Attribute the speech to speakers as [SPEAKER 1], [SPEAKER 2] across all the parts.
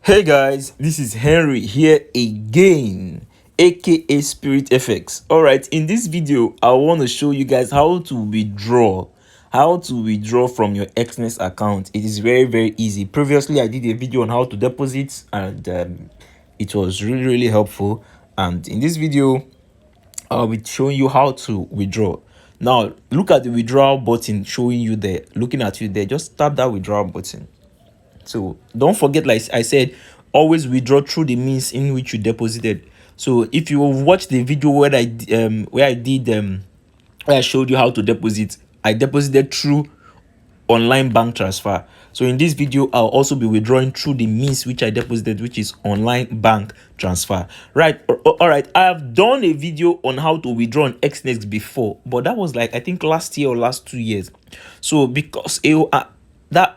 [SPEAKER 1] Hey guys, this is Henry here again, aka Spirit FX. Alright, in this video I want to show you guys how to withdraw from your Exness account. It is very easy. Previously I did a video on how to deposit, and it was really helpful. And in this video I'll be showing you how to withdraw. Now look at the withdrawal button showing you there, looking at you there. Just tap that withdrawal button. So don't forget, like I said, always withdraw through the means in which you deposited. So if you watch the video where I showed you how to deposit, I deposited through online bank transfer. So in this video I'll also be withdrawing through the means which I deposited, which is online bank transfer. Right. All right, I have done a video on how to withdraw on Exness before, but that was like I think last year or last 2 years. So because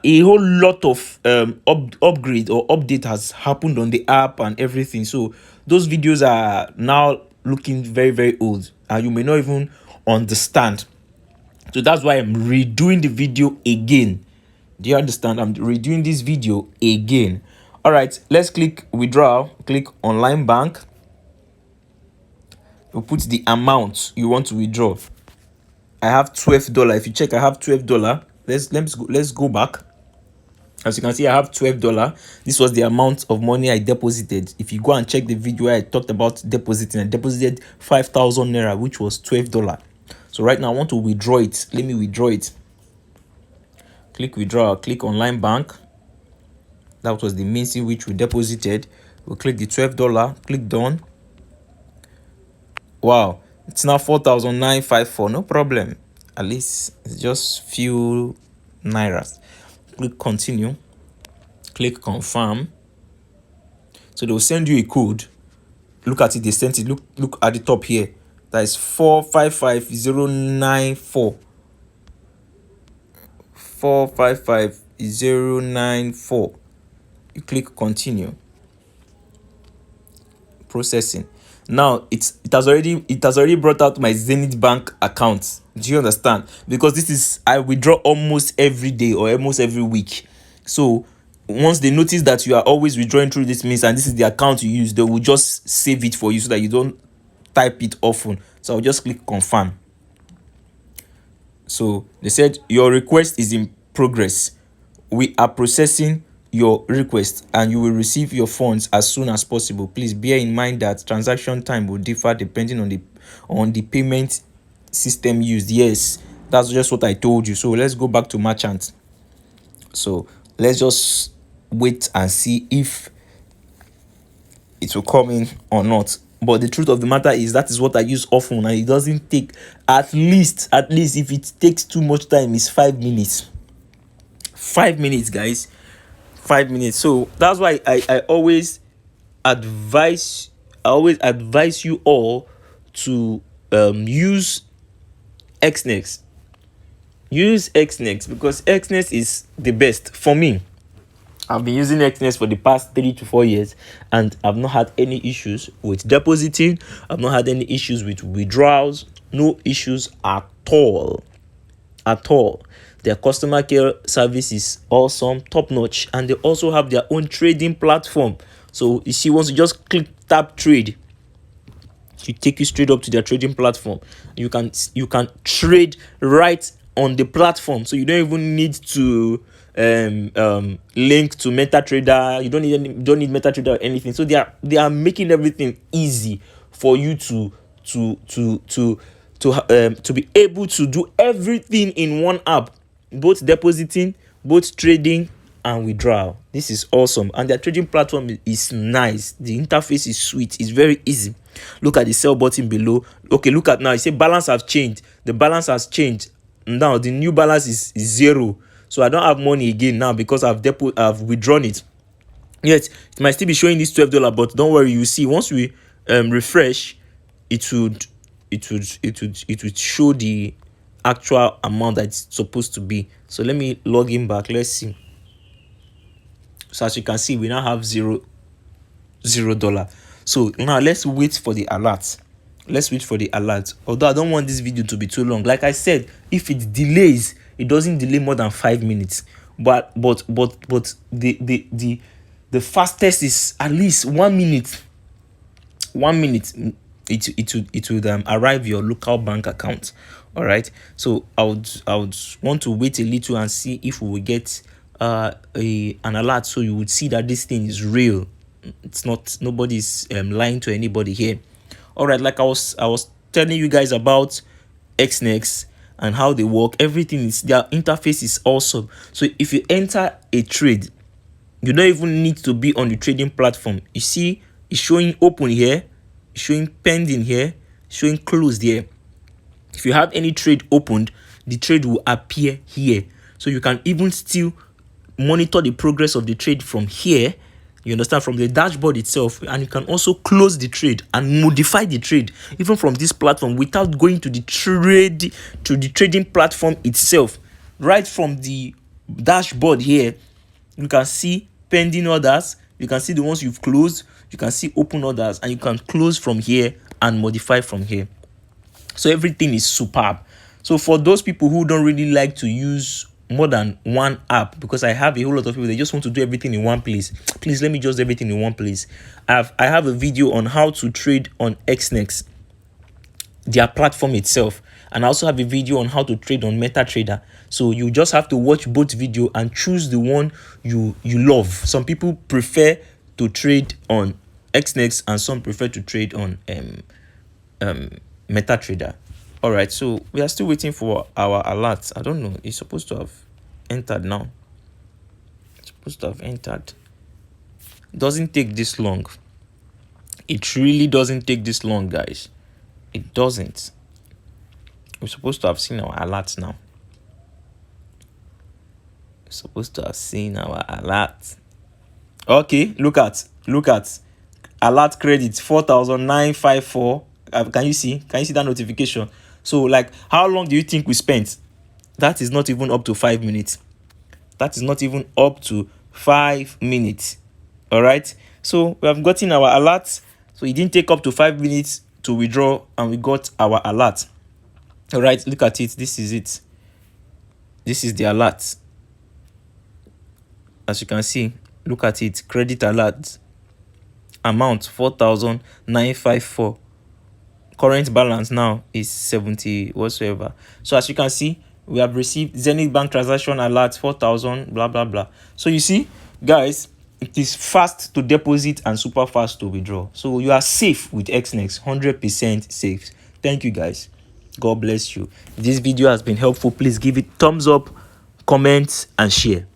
[SPEAKER 1] a whole lot of upgrade or update has happened on the app and everything, so those videos are now looking very old and you may not even understand. So that's why I'm redoing the video again. Do you understand? I'm redoing this video again. All right, let's click withdraw, click online bank. You put the amount you want to withdraw. I have $12. If you check, I have $12. Let's go back. As you can see, I have $12. This was the amount of money I deposited. If you go and check the video where I talked about depositing, I deposited 5,000 naira, which was $12. So right now I want to withdraw it. Let me withdraw it. Click withdraw, click online bank. That was the means in which we deposited. We'll click the $12, click done. Wow, it's now 4,954. No problem. At least it's just few nairas. Click continue, click confirm. So they'll send you a code. Look at it, they sent it. Look at the top here. That is 455094. 455094. You click continue. Processing. Now it has already brought out my Zenith Bank account. Do you understand? Because this is, I withdraw almost every day or almost every week. So once they notice that you are always withdrawing through this means and this is the account you use, they will just save it for you so that you don't type it often. So I'll just click confirm. So they said your request is in progress. We are processing your request and you will receive your funds as soon as possible. Please bear in mind that transaction time will differ depending on the payment system used. Yes, that's just what I told you. So let's go back to merchant. So let's just wait and see if it will come in or not. But the truth of the matter is that is what I use often, and it doesn't take, at least if it takes too much time, it's 5 minutes. 5 minutes, guys. 5 minutes. So that's why I always advise you all to use Exness. Use Exness because Exness is the best for me. I've been using Exness for the past 3 to 4 years and I've not had any issues with depositing. I've not had any issues with withdrawals. No issues at all. Their customer care service is awesome, top notch, and they also have their own trading platform. So you see, once you just tap trade, you take you straight up to their trading platform. You can trade right on the platform, so you don't even need to link to MetaTrader. You don't need MetaTrader or anything. So they are making everything easy for you to be able to do everything in one app, both depositing, both trading and withdrawal. This is awesome, and their trading platform is nice. The interface is sweet. It's very easy. Look at the sell button below. Okay, look at now. You say balance have changed. The balance has changed. Now the new balance is 0. So I don't have money again now because I've withdrawn it. Yet it might still be showing this $12, but don't worry. You see, once we refresh, it would show the actual amount that it's supposed to be. So let me log in back. Let's see. So as you can see, we now have $0. So now let's wait for the alert. Although I don't want this video to be too long. Like I said, if it delays, it doesn't delay more than 5 minutes. But the The fastest is at least 1 minute. 1 minute, it would arrive your local bank account. All right, so I would want to wait a little and see if we will get an alert, so you would see that this thing is real. It's not, nobody's lying to anybody here. All right, like I was telling you guys about Exness and how they work. Everything is, their interface is awesome. So if you enter a trade, you don't even need to be on the trading platform. You see, it's showing open here, showing pending here, showing closed here. If you have any trade opened, the trade will appear here. So you can even still monitor the progress of the trade from here, you understand, from the dashboard itself. And you can also close the trade and modify the trade even from this platform without going to the trading platform itself. Right from the dashboard here, you can see pending orders, you can see the ones you've closed, you can see open orders, and you can close from here and modify from here. So everything is superb. So for those people who don't really like to use more than one app, because I have a whole lot of people, they just want to do everything in one place. Please let me just do everything in one place. I have a video on how to trade on Exness, their platform itself, and I also have a video on how to trade on MetaTrader. So you just have to watch both video and choose the one you love. Some people prefer to trade on Exness and some prefer to trade on MetaTrader. All right, so we are still waiting for our alert. I don't know, it's supposed to have entered now. It's supposed to have entered. It doesn't take this long. It really doesn't take this long, guys. It doesn't. We're supposed to have seen our alert now. We're supposed to have seen our alert. Okay, look at alert credit 4,954. Can you see that notification? So like, how long do you think we spent? That is not even up to 5 minutes. That is not even up to 5 minutes. All right, so we have gotten our alert. So it didn't take up to 5 minutes to withdraw, and we got our alert. All right, look at it. This is it. This is the alert. As you can see, look at it. Credit alert. Amount 4,954. Current balance now is 70 whatsoever. So as you can see, we have received Zenith Bank transaction alert 4,000 blah blah blah. So you see, guys, it is fast to deposit and super fast to withdraw. So you are safe with Exness, 100% safe. Thank you, guys. God bless you. If this video has been helpful, please give it thumbs up, comment, and share.